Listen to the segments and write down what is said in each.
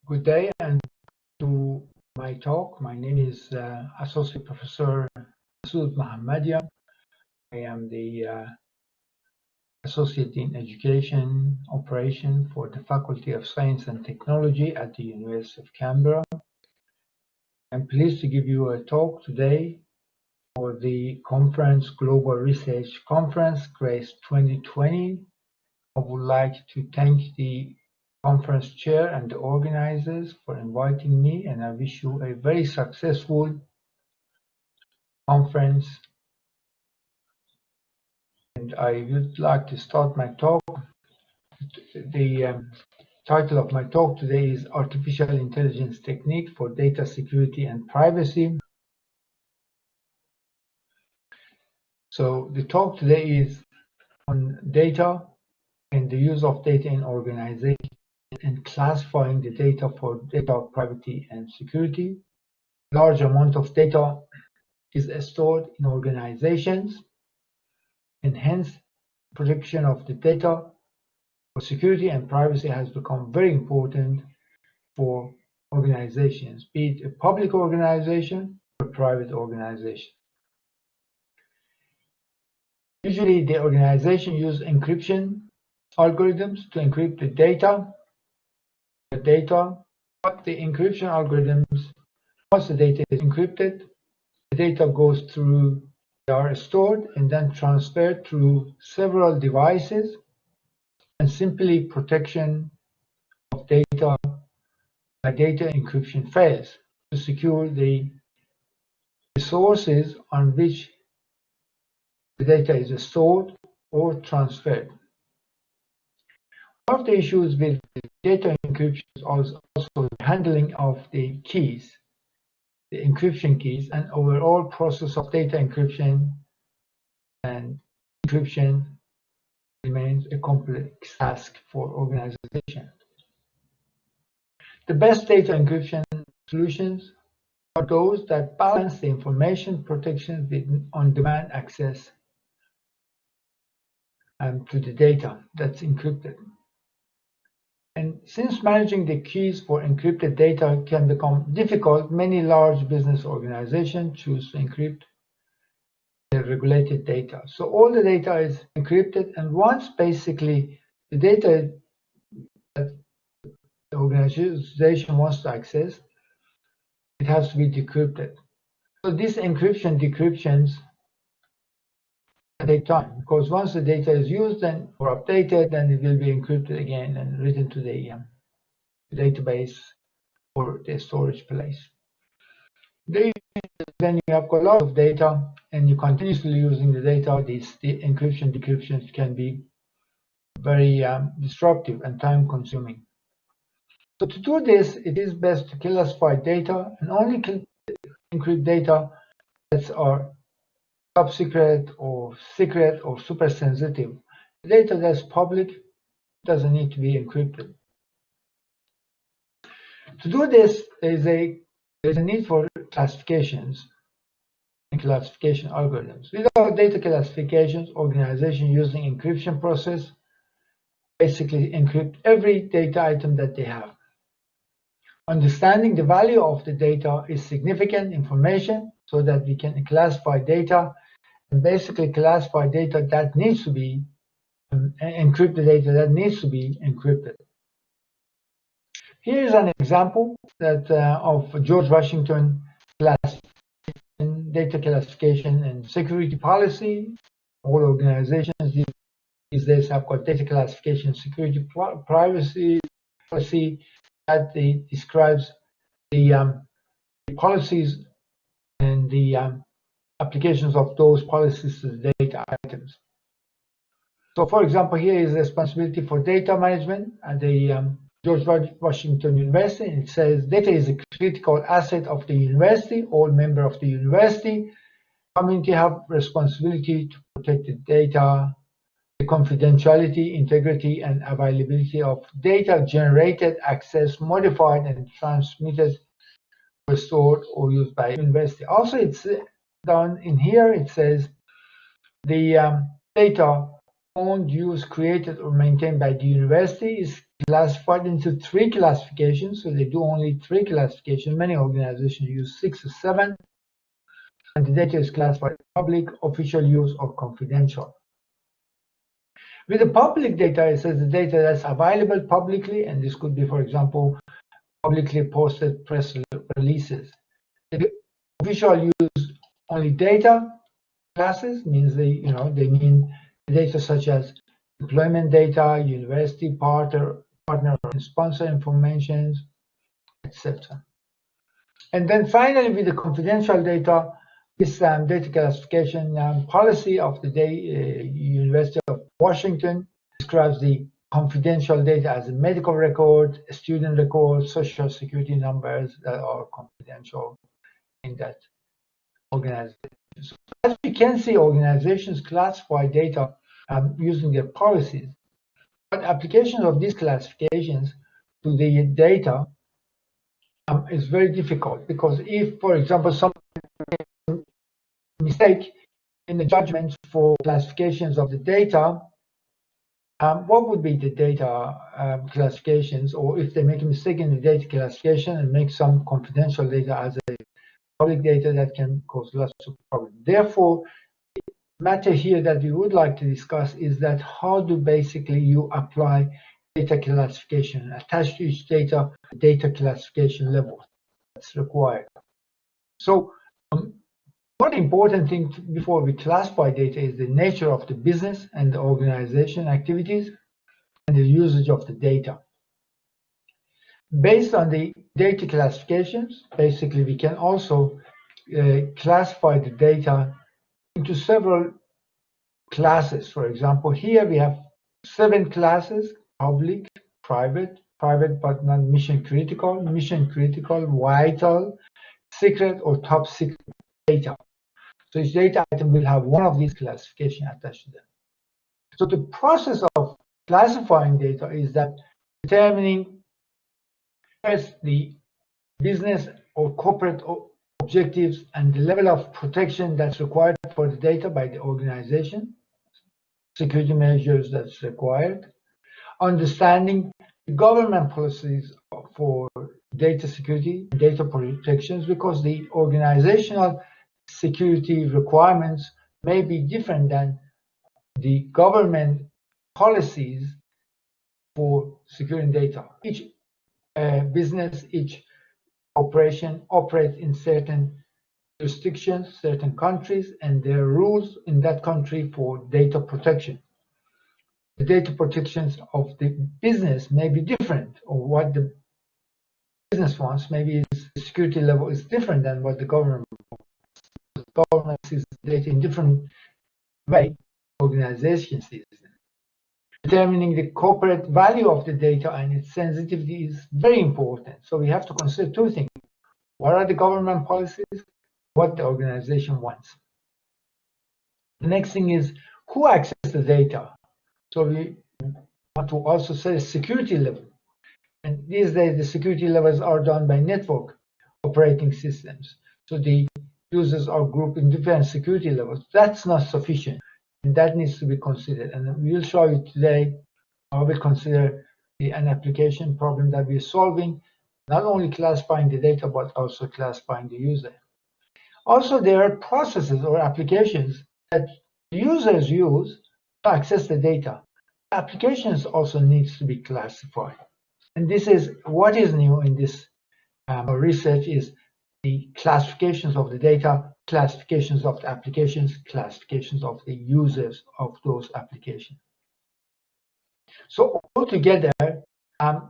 Good day and to my talk. My name is Associate Professor Masoud Mohammadian. I am the Associate in Education Operation for the Faculty of Science and Technology at the University of Canberra. I'm pleased to give you a talk today for the conference Global Research Conference, GRACE 2020. I would like to thank the conference chair and the organizers for inviting me, and I wish you a very successful conference. And I would like to start my talk. The title of my talk today is Artificial Intelligence Technique for Data Security and Privacy. So the talk today is on data and the use of data in organization and classifying the data for data privacy and security. Large amount of data is stored in organizations, and hence protection of the data for security and privacy has become very important for organizations, be it a public organization or a private organization. Usually the organization uses encryption algorithms to encrypt the data, but the encryption algorithms, once the data is encrypted, the data goes through, they are stored and then transferred through several devices, and simply protection of data by data encryption fails to secure the sources on which the data is stored or transferred. One of the issues with data encryption is also the handling of the keys, the encryption keys, and overall process of data encryption and encryption remains a complex task for organizations. The best data encryption solutions are those that balance the information protection with on-demand access to the data that's encrypted. And since managing the keys for encrypted data can become difficult, many large business organizations choose to encrypt their regulated data. So all the data is encrypted, and once basically the data that the organization wants to access, it has to be decrypted. So this encryption decryptions take time, because once the data is used and or updated, then it will be encrypted again and written to the database or the storage place. Then you have got a lot of data and you're continuously using the data. The encryption decryptions can be very disruptive and time consuming. So to do this, it is best to classify data and only encrypt data that are top secret or super sensitive. The data that's public doesn't need to be encrypted. To do this, there's a need for classifications and classification algorithms. Without data classifications, organizations using encryption process basically encrypt every data item that they have. Understanding the value of the data is significant information so that we can classify data and basically classify data that needs to be encrypted data that needs to be encrypted. Here is an example that of George Washington data classification and security policy. All organizations these days have got data classification, security, privacy policy that describes the policies and the applications of those policies to the data items. So, for example, here is responsibility for data management at the George Washington University. And it says data is a critical asset of the university. All members of the university community have responsibility to protect the data, the confidentiality, integrity, and availability of data generated, accessed, modified, and transmitted, stored, or used by the university. Also, it's down in here, it says the data owned, used, created, or maintained by the university is classified into 3 classifications. So they do only 3 classifications. Many organizations use 6 or 7. And the data is classified public, official use, or confidential. With the public data, it says the data that's available publicly, and this could be, for example, publicly posted press releases. The official use only data classes means they mean data such as employment data, university partner and sponsor information, etc. And then finally, with the confidential data, this data classification policy of the University of Washington describes the confidential data as a medical record, a student record, social security numbers that are confidential in that organization. So as you can see, organizations classify data using their policies, but application of these classifications to the data is very difficult, because if, for example, some mistake in the judgment for classifications of the data, what would be the data classifications, or if they make a mistake in the data classification and make some confidential data as a public data, that can cause lots of problems. Therefore, the matter here that we would like to discuss is that how do basically you apply data classification, attach to each data classification level that's required. So one important thing before we classify data is the nature of the business and the organization activities and the usage of the data. Based on the data classifications, basically we can also classify the data into several classes. For example, here we have 7 classes: public, private but not mission critical, vital, secret, or top secret data. So each data item will have one of these classifications attached to them. So the process of classifying data is that determining first the business or corporate objectives and the level of protection that's required for the data by the organization, security measures that's required, understanding the government policies for data security, data protections, because the organizational security requirements may be different than the government policies for securing data. Each business, each operation operates in certain jurisdictions, certain countries, and there are rules in that country for data protection. The data protections of the business may be different, or what the business wants, maybe its security level is different than what the government wants. The government sees data in different way, organizations sees it. Determining the corporate value of the data and its sensitivity is very important. So we have to consider 2 things. What are the government policies? What the organization wants. The next thing is who accesses the data. So we want to also say security level. And these days, the security levels are done by network operating systems. So the users are grouped in different security levels. That's not sufficient, and that needs to be considered. And we'll show you today how we consider an application problem that we're solving, not only classifying the data, but also classifying the user. Also, there are processes or applications that users use to access the data. Applications also needs to be classified. And this is what is new in this research, is the classifications of the data, classifications of the applications, classifications of the users of those applications. So altogether,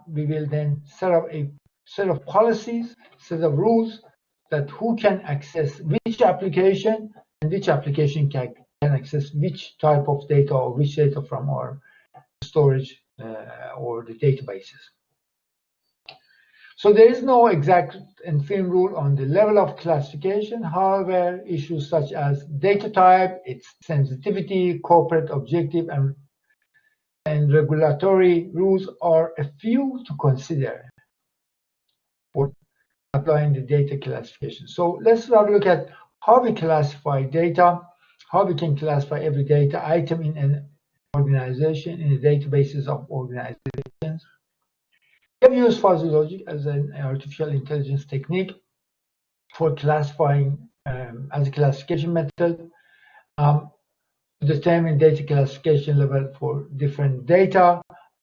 we will then set up a set of policies, set of rules that who can access which application and which application can access which type of data or which data from our storage or the databases. So there is no exact and firm rule on the level of classification. However, issues such as data type, its sensitivity, corporate objective, and regulatory rules are a few to consider for applying the data classification. So let's have a look at how we classify data, how we can classify every data item in an organization in the databases of organizations. We have used fuzzy logic as an artificial intelligence technique for classifying as a classification method to determine data classification level for different data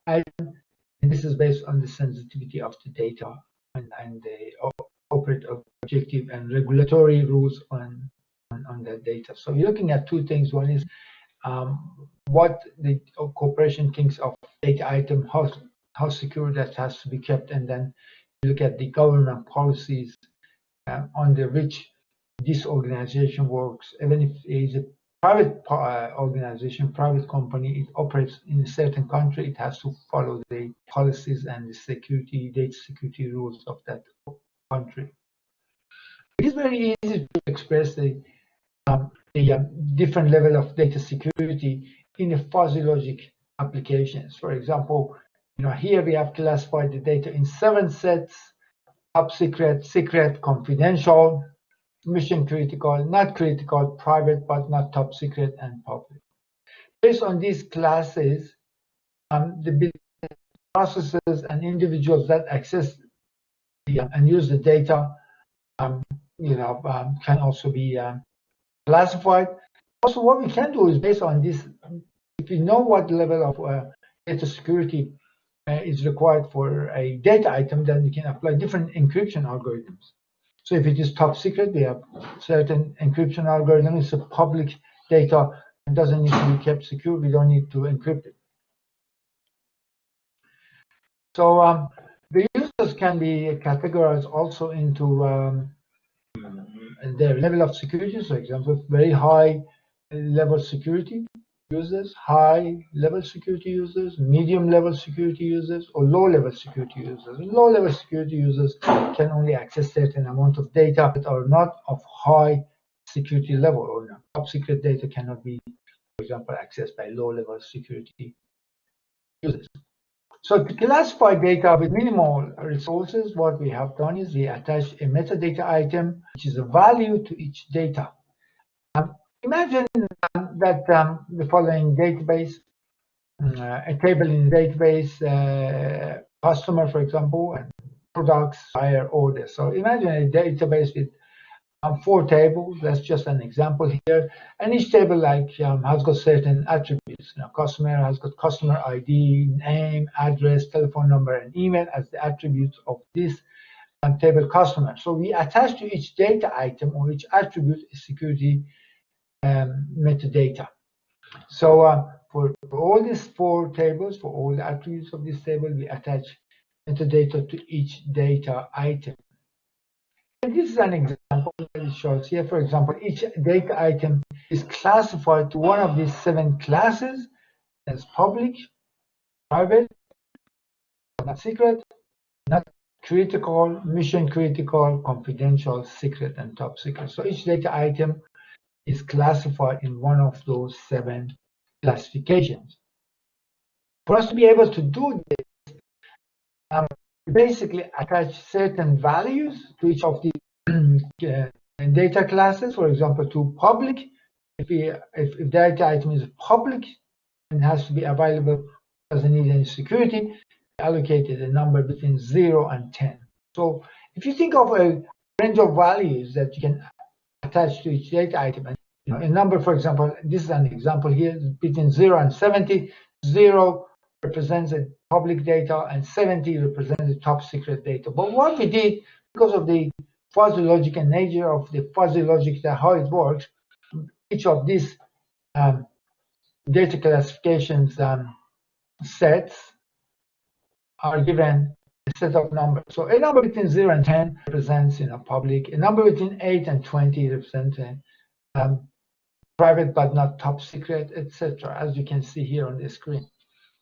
items. And this is based on the sensitivity of the data and the operative objective and regulatory rules on that data. So you're looking at two things. One is what the corporation thinks of data item, how secure that has to be kept, and then you look at the government policies under which this organization works. Even if it is a private organization, private company, it operates in a certain country, it has to follow the policies and the security, data security rules of that country. It is very easy to express the different level of data security in the fuzzy logic applications. For example, here we have classified the data in 7 sets: top secret, secret, confidential, mission critical, not critical, private but not top secret, and public. Based on these classes, the processes and individuals that access and use the data, can also be classified. Also, what we can do is based on this, if we know what level of data security is required for a data item, then we can apply different encryption algorithms. So if it is top secret, we have certain encryption algorithm. It's a public data and doesn't need to be kept secure. We don't need to encrypt it. So the users can be categorized also into their level of security. So, for example, very high level security users, high level security users, medium level security users, or low level security users. And low level security users can only access certain amount of data that are not of high security level, or top secret data cannot be, for example, accessed by low level security users. So to classify data with minimal resources, what we have done is we attach a metadata item, which is a value to each data. Imagine that the following database, a table in the database, customer, for example, and products, buyer, order. So imagine a database with 4 tables. That's just an example here. And each table has got certain attributes. Customer has got customer ID, name, address, telephone number, and email as the attributes of this table customer. So we attach to each data item or each attribute a security metadata. So for all these 4 tables, for all the attributes of this table, we attach metadata to each data item. And this is an example that it shows here. For example, each data item is classified to one of these 7 classes as public, private, not secret, not critical, mission critical, confidential, secret, and top secret. So each data item is classified in one of those 7 classifications. For us to be able to do this, basically attach certain values to each of the data classes. For example, to public, if data item is public and has to be available, doesn't need any security, allocated a number between 0 and 10. So if you think of a range of values that you can attach to each data item, and a number, for example, this is an example here, between 0 and 70. 0 represents the public data and 70 represents the top secret data. But what we did, because of the fuzzy logic and nature of the fuzzy logic, that how it works, each of these data classifications sets are given a set of numbers. So a number between 0 and 10 represents public. A number between 8 and 20 represents private but not top secret, etc., as you can see here on the screen.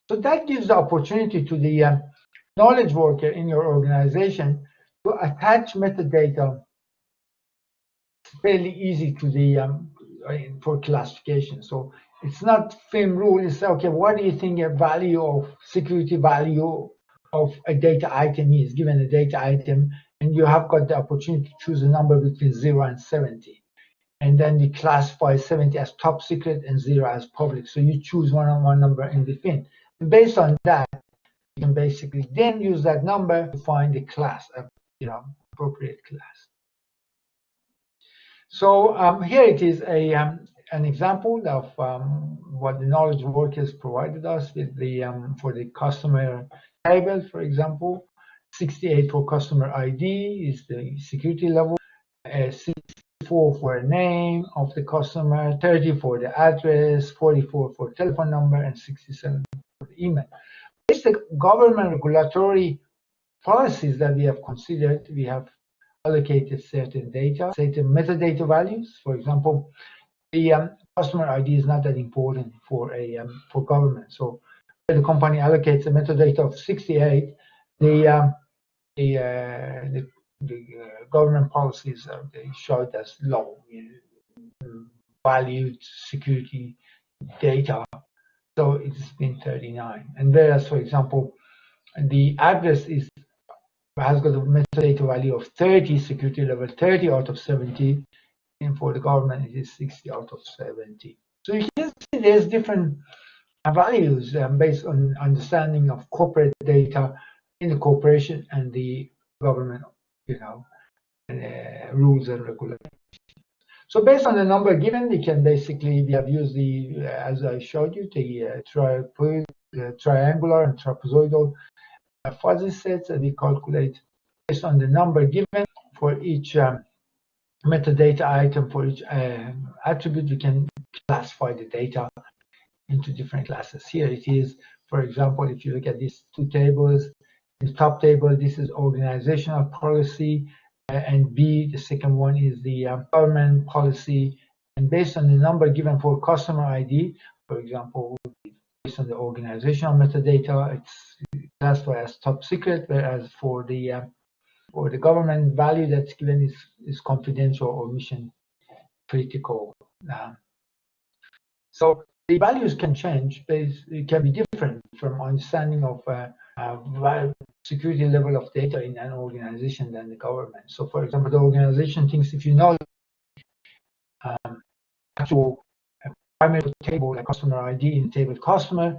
So that gives the opportunity to the knowledge worker in your organization to attach metadata. It's fairly easy to the for classification. So it's not film rule. It's okay. What do you think a value of security value of a data item is? Given a data item, and you have got the opportunity to choose a number between 0 and 70. and then we classify 70 as top secret and 0 as public. So you choose one number in between. And based on that, you can basically then use that number to find a class, appropriate class. So here it is an example of what the knowledge workers provided us with the for the customer table, for example. 68 for customer ID is the security level, 64 for the name of the customer, 30 for the address, 44 for telephone number, and 67 for the email. It's the government regulatory policies that we have considered. We have allocated certain data, certain metadata values. For example, the customer ID is not that important for government. So the company allocates a metadata of 68. The government policies they show it as low valued security data. So it's been 39. And whereas, for example, the address has got a metadata value of 30, security level 30 out of 70, and for the government it is 60 out of 70. So you can see there's different values based on understanding of corporate data in the corporation and the government, rules and regulations. So based on the number given, we have used the, as I showed you, the triangular and trapezoidal fuzzy sets that we calculate based on the number given for each metadata item, for each attribute. We can classify the data into different classes. Here it is, for example, if you look at these two tables, the top table, this is organizational policy, and B, the second one is the government policy. And based on the number given for customer ID, for example, based on the organizational metadata, it's classified as top secret, whereas for the government value that's given is confidential or mission critical. So the values can change, but it can be different from understanding of security level of data in an organization than the government. So, for example, the organization thinks if you know actual primary table, like customer ID in table customer,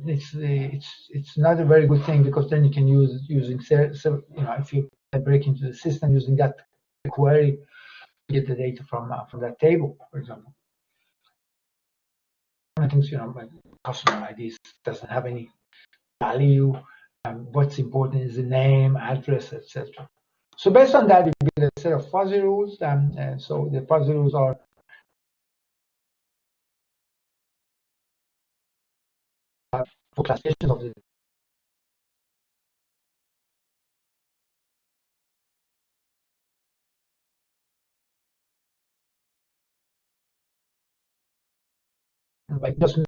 it's not a very good thing, because then you can using if you break into the system using that query to get the data from that table, for example. I think like customer IDs doesn't have any value. What's important is the name, address, etc. So based on that, we build a set of fuzzy rules. So the fuzzy rules are for classification of the like just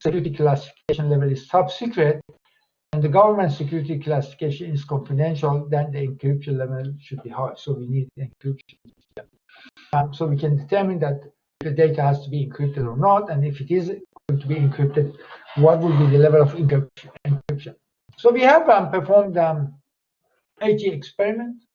security classification level is top secret, and the government security classification is confidential, then the encryption level should be high. So we need encryption. So we can determine that the data has to be encrypted or not, and if it is going to be encrypted, what would be the level of encryption. So we have performed 80 experiments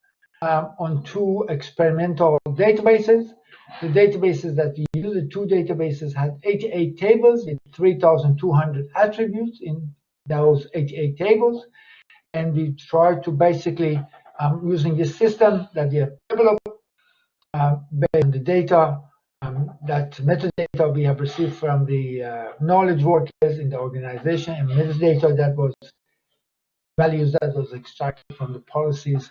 on 2 experimental databases. The databases that we use, the 2 databases, had 88 tables with 3,200 attributes in those 88 tables. And we tried to basically, using this system that we have developed, based on the data, that metadata we have received from the knowledge workers in the organization, and metadata that was values that was extracted from the policies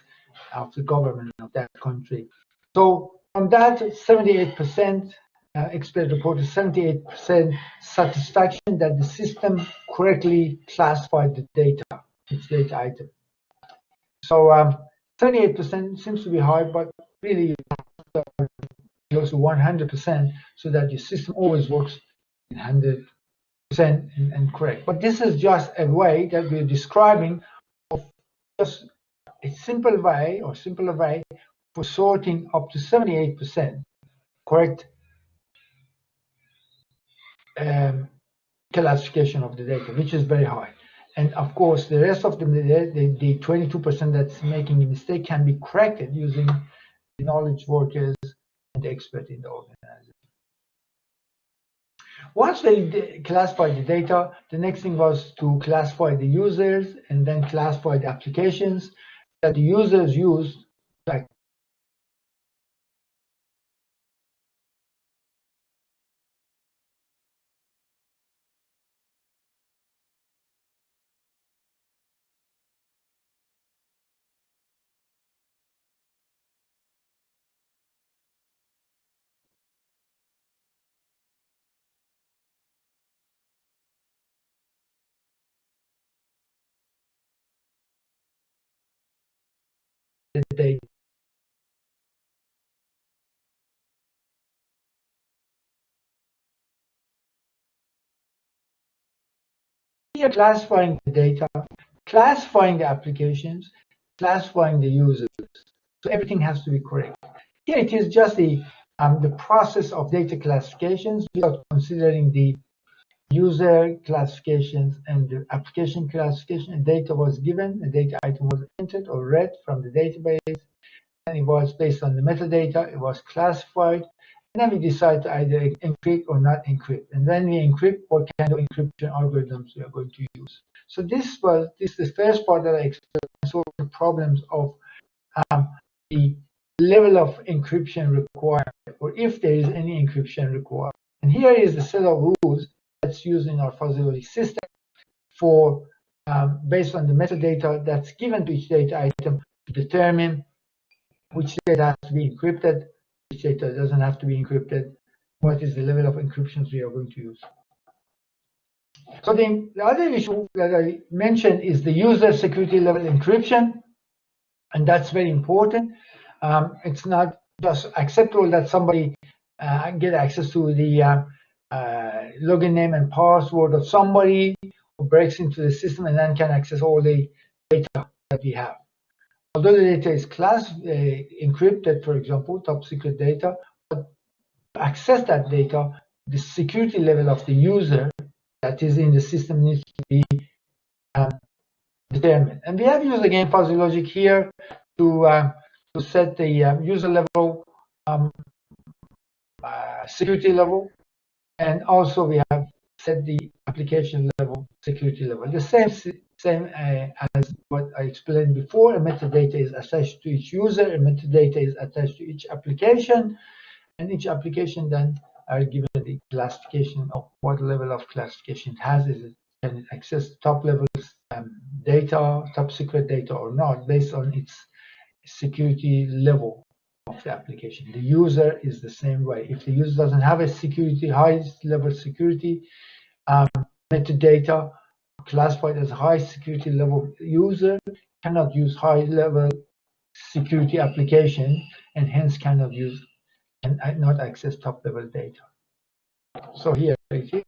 of the government of that country. So from that, 78% expert reported 78% satisfaction that the system correctly classified the data, its data item. So 78% seems to be high, but really close to 100%, so that your system always works in 100% and correct. But this is just a way that we're describing of just a simple way or simpler way for sorting up to 78% correct classification of the data, which is very high. And of course, the rest of the 22% that's making a mistake can be corrected using the knowledge workers and the expert in the organization. Once they classified the data, the next thing was to classify the users and then classify the applications that the users use, like the data. Here, classifying the data, classifying the applications, classifying the users. So everything has to be correct. Here it is just the process of data classifications without considering the user classifications and the application classification. And data was given, a data item was entered or read from the database, and it was based on the metadata, it was classified, and then we decide to either encrypt or not encrypt. And when we encrypt, what kind of encryption algorithms we are going to use. So this is the first part that I explained, sort of the problems of the level of encryption required, or if there is any encryption required. And here is the set of rules that's used in our fuzzy logic system for based on the metadata that's given to each data item to determine which data has to be encrypted, which data doesn't have to be encrypted, what is the level of encryptions we are going to use. So the other issue that I mentioned is the user security level encryption, and that's very important. It's not just acceptable that somebody get access to the login name and password of somebody who breaks into the system and then can access all the data that we have. Although the data is encrypted, for example, top secret data, but to access that data, the security level of the user that is in the system needs to be determined. And we have used again fuzzy logic here to set the user level security level, and also we have set the application level security level. The same as what I explained before. A metadata is attached to each user, a metadata is attached to each application, and each application then are given the classification of what level of classification it has. Is it can it access top level data, top secret data or not, based on its security level of the application. The user is the same way. If the user doesn't have a security, highest level security metadata classified as high security level user, cannot use high level security application, and hence cannot use and not access top level data. So here it is.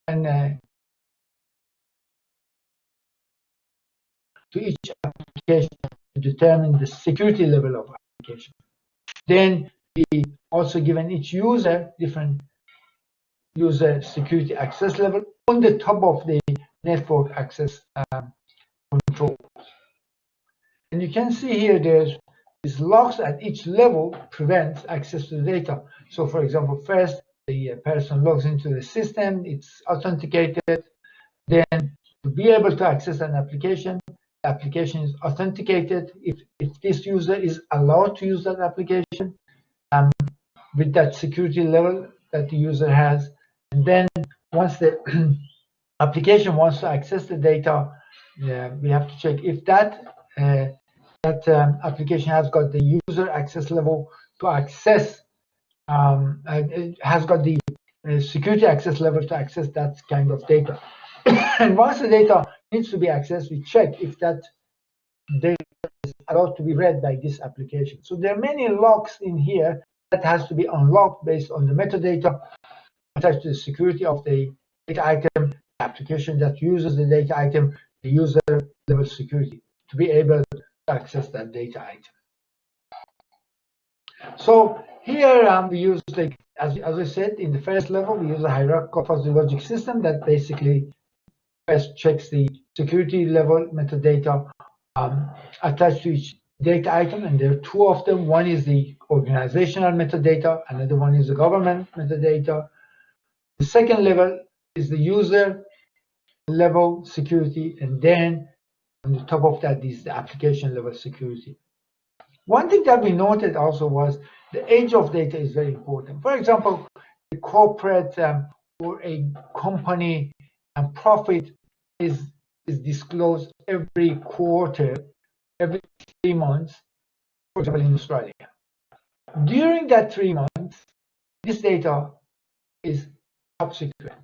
And to each application to determine the security level of application. Then we also given each user different user security access level on the top of the network access control. And you can see here there's these locks at each level prevent access to the data. So, for example, first the person logs into the system, it's authenticated. Then, to be able to access an application, the application is authenticated. If this user is allowed to use that application with that security level that the user has, and then once the application wants to access the data, we have to check if that application has got the user access level to access, it has got the security access level to access that kind of data. And once the data needs to be accessed, we check if that data is allowed to be read by this application. So there are many locks in here that has to be unlocked based on the metadata attached to the security of the data item, the application that uses the data item, the user level security to be able to access that data item. So here we use, as I said, in the first level, we use a hierarchical fuzzy logic system that basically first checks the security level metadata attached to each data item, and there are two of them. One is the organizational metadata, another one is the government metadata. The second level is the user level security, and then on the top of that is the application level security. One thing that we noted also was the age of data is very important. For example, the corporate or a company and profit is disclosed every quarter, every 3 months, for example, in Australia. During that 3 months, this data is top secret.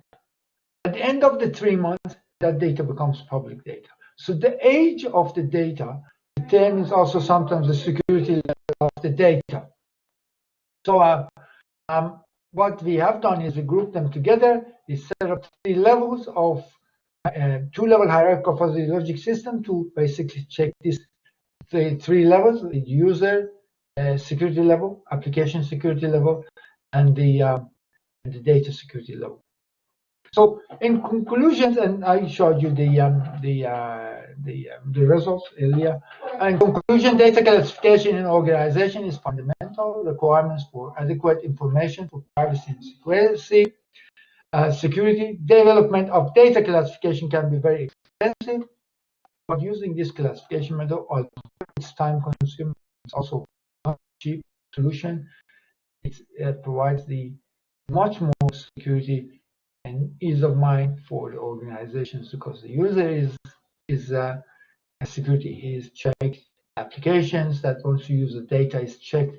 At the end of the 3 months, that data becomes public data. So the age of the data determines also sometimes the security level of the data. So what we have done is we group them together. We set up 3 levels of 2-level hierarchical fuzzy logic system to basically check these 3 levels: the user security level, application security level, and the data security level. So in conclusions, and I showed you the results earlier. In conclusion, data classification in organization is fundamental requirements for adequate information for privacy and security. Security development of data classification can be very expensive, but using this classification method, although it's time consuming, it's also not a cheap solution. It provides the much more security and ease of mind for the organizations, because the user is security is checked. Applications that want to use the data is checked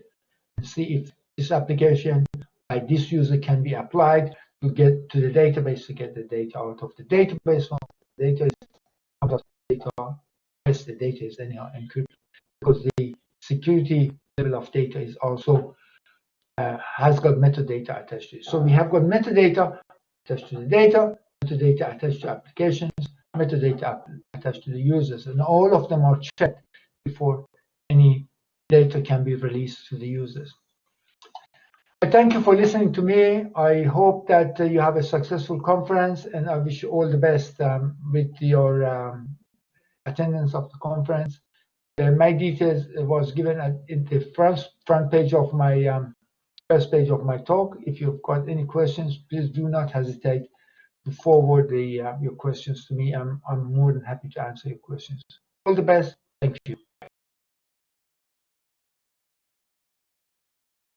to see if this application by this user can be applied to get to the database, to get the data out of the database. Once the data is out of the data, yes, the data is anyhow encrypted, because the security level of data is also has got metadata attached to it. So we have got metadata attached to the data, metadata attached to applications, metadata attached to the users, and all of them are checked before any data can be released to the users. I thank you for listening to me. I hope that you have a successful conference, and I wish you all the best with your attendance of the conference. My details was given in the front page of my first page of my talk. If you've got any questions, please do not hesitate to forward your questions to me. I'm more than happy to answer your questions. All the best. Thank you.